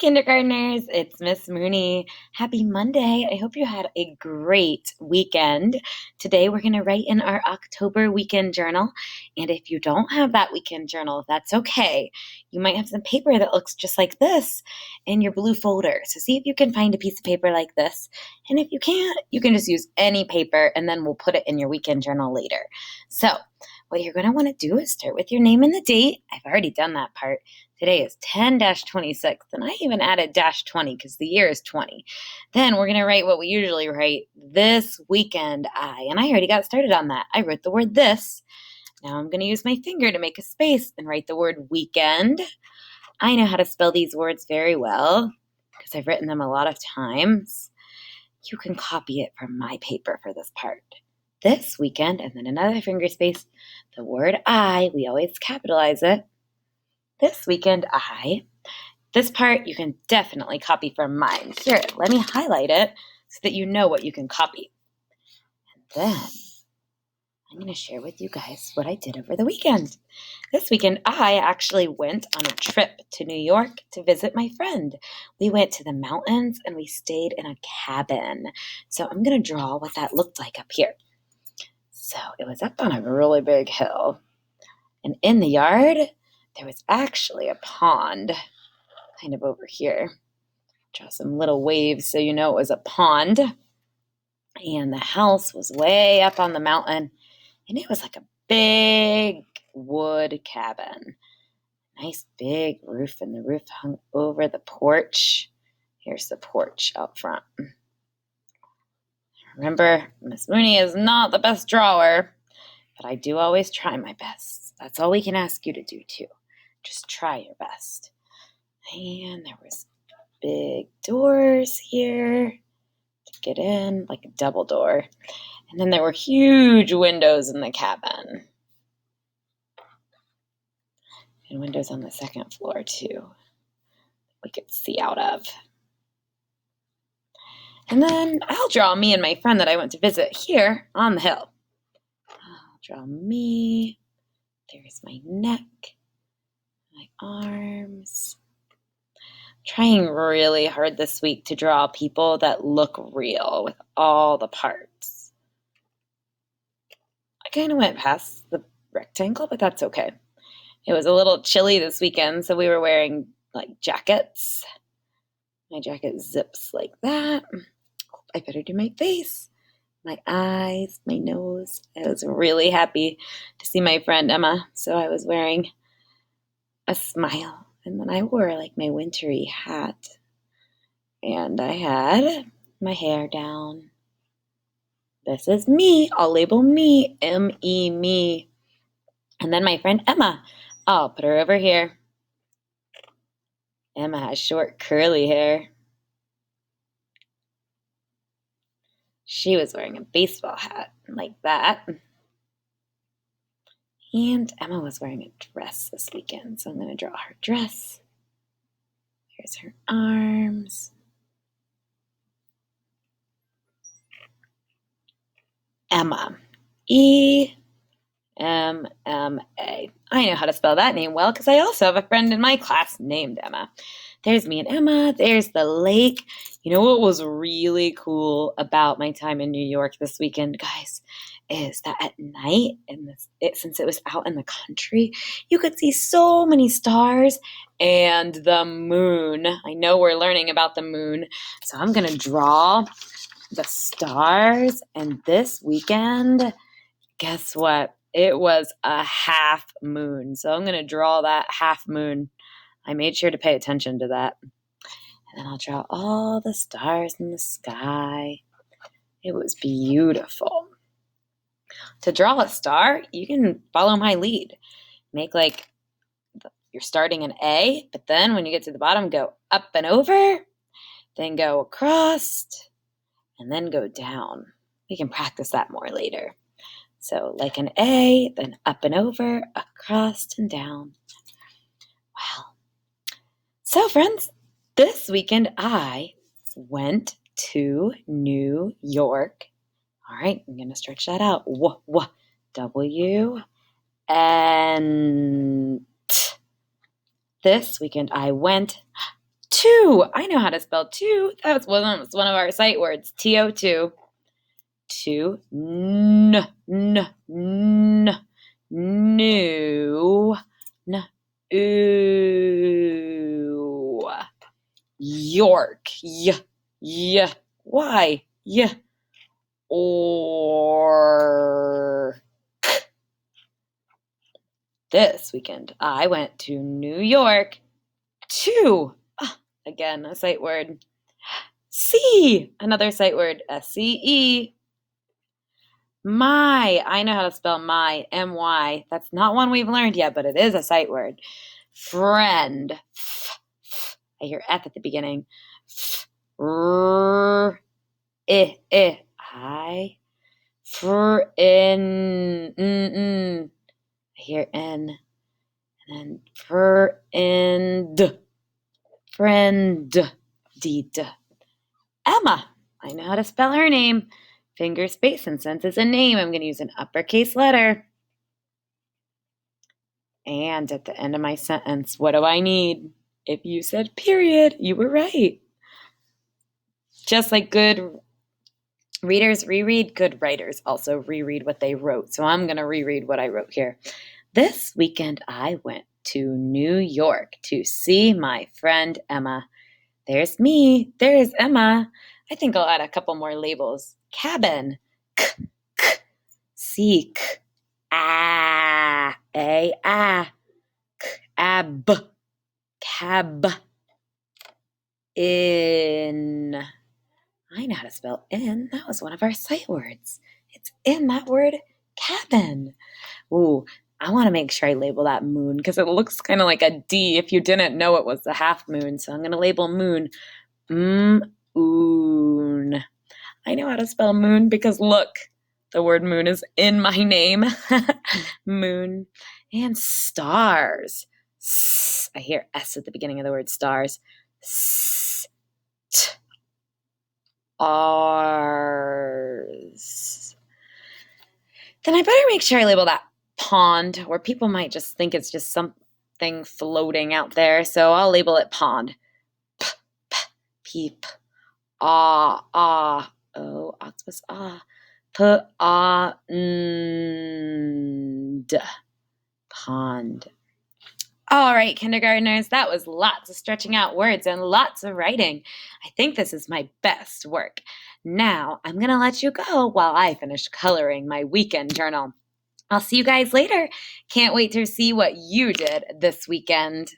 kindergartners. It's Miss Mooney. Happy Monday. I hope you had a great weekend. Today we're going to write in our October weekend journal. And if you don't have that weekend journal, that's okay. You might have some paper that looks just like this in your blue folder. So see if you can find a piece of paper like this. And if you can't, you can just use any paper and then we'll put it in your weekend journal later. So what you're going to want to do is start with your name and the date. I've already done that part. Today is 10-26, and I even added -20 because the year is 20. Then we're going to write what we usually write, this weekend and I already got started on that. I wrote the word this. Now I'm going to use my finger to make a space and write the word weekend. I know how to spell these words very well because I've written them a lot of times. You can copy it from my paper for this part. This weekend, and then another finger space. The word I, we always capitalize it. This weekend, I. This part you can definitely copy from mine. Here, let me highlight it so that you know what you can copy. And then I'm going to share with you guys what I did over the weekend. This weekend, I actually went on a trip to New York to visit my friend. We went to the mountains and we stayed in a cabin. So I'm going to draw what that looked like up here. So it was up on a really big hill. And in the yard, there was actually a pond kind of over here. Draw some little waves so you know it was a pond. And the house was way up on the mountain. And it was like a big wood cabin. Nice big roof, and the roof hung over the porch. Here's the porch out front. Remember, Miss Mooney is not the best drawer, but I do always try my best. That's all we can ask you to do, too. Just try your best. And there was big doors here to get in, like a double door. And then there were huge windows in the cabin. And windows on the second floor, too, we could see out of. And then I'll draw me and my friend that I went to visit here on the hill. I'll draw me. There's my neck, my arms. Trying really hard this week to draw people that look real with all the parts. I kind of went past the rectangle, but that's okay. It was a little chilly this weekend, so we were wearing like jackets. My jacket zips like that. I better do my face, my eyes, my nose. I was really happy to see my friend Emma, so I was wearing a smile. And then I wore like my wintry hat. And I had my hair down. This is me. I'll label me, M-E, me. And then my friend Emma. I'll put her over here. Emma has short curly hair. She was wearing a baseball hat like that. And Emma was wearing a dress this weekend, so I'm going to draw her dress. Here's her arms. Emma. E-M-M-A. I know how to spell that name well because I also have a friend in my class named Emma. There's me and Emma. There's the lake. You know what was really cool about my time in New York this weekend, guys, is that at night, since it was out in the country, you could see so many stars and the moon. I know we're learning about the moon, so I'm going to draw the stars. And this weekend, guess what? It was a half moon. So I'm going to draw that half moon. I made sure to pay attention to that. And then I'll draw all the stars in the sky. It was beautiful. To draw a star, you can follow my lead. Make like you're starting an A, but then when you get to the bottom, go up and over, then go across, and then go down. We can practice that more later. So like an A, then up and over, across and down. Wow. So friends, this weekend I went to New York. All right, I'm going to stretch that out. W, and this weekend I went Two. I know how to spell two. That was one of our sight words. TO2. Two. New. Ooh. York. Why? Or this weekend I went to New York. Two. Again, a sight word. C. Another sight word. SCE. My. I know how to spell my. MY. That's not one we've learned yet, but it is a sight word. Friend. I hear F at the beginning. I. Friend. I hear N. And then friend. D. Emma. I know how to spell her name. Finger space, and since it's a name, I'm going to use an uppercase letter. And at the end of my sentence, what do I need? If you said period, you were right. Just like good readers reread, good writers also reread what they wrote. So I'm going to reread what I wrote here. This weekend, I went to New York to see my friend Emma. There's me. There's Emma. I think I'll add a couple more labels. Cabin. Seek. Ab. Cab. In. I know how to spell in. That was one of our sight words. It's in that word, cabin. Ooh, I want to make sure I label that moon because it looks kind of like a D if you didn't know it was the half moon. So I'm going to label moon. Moon. I know how to spell moon because look, the word moon is in my name. Moon. And stars. I hear S at the beginning of the word stars. Stars. Then I better make sure I label that pond, or people might just think it's just something floating out there. So I'll label it pond. Peep. Oh, octopus, pond. All right, kindergartners, that was lots of stretching out words and lots of writing. I think this is my best work. Now, I'm going to let you go while I finish coloring my weekend journal. I'll see you guys later. Can't wait to see what you did this weekend.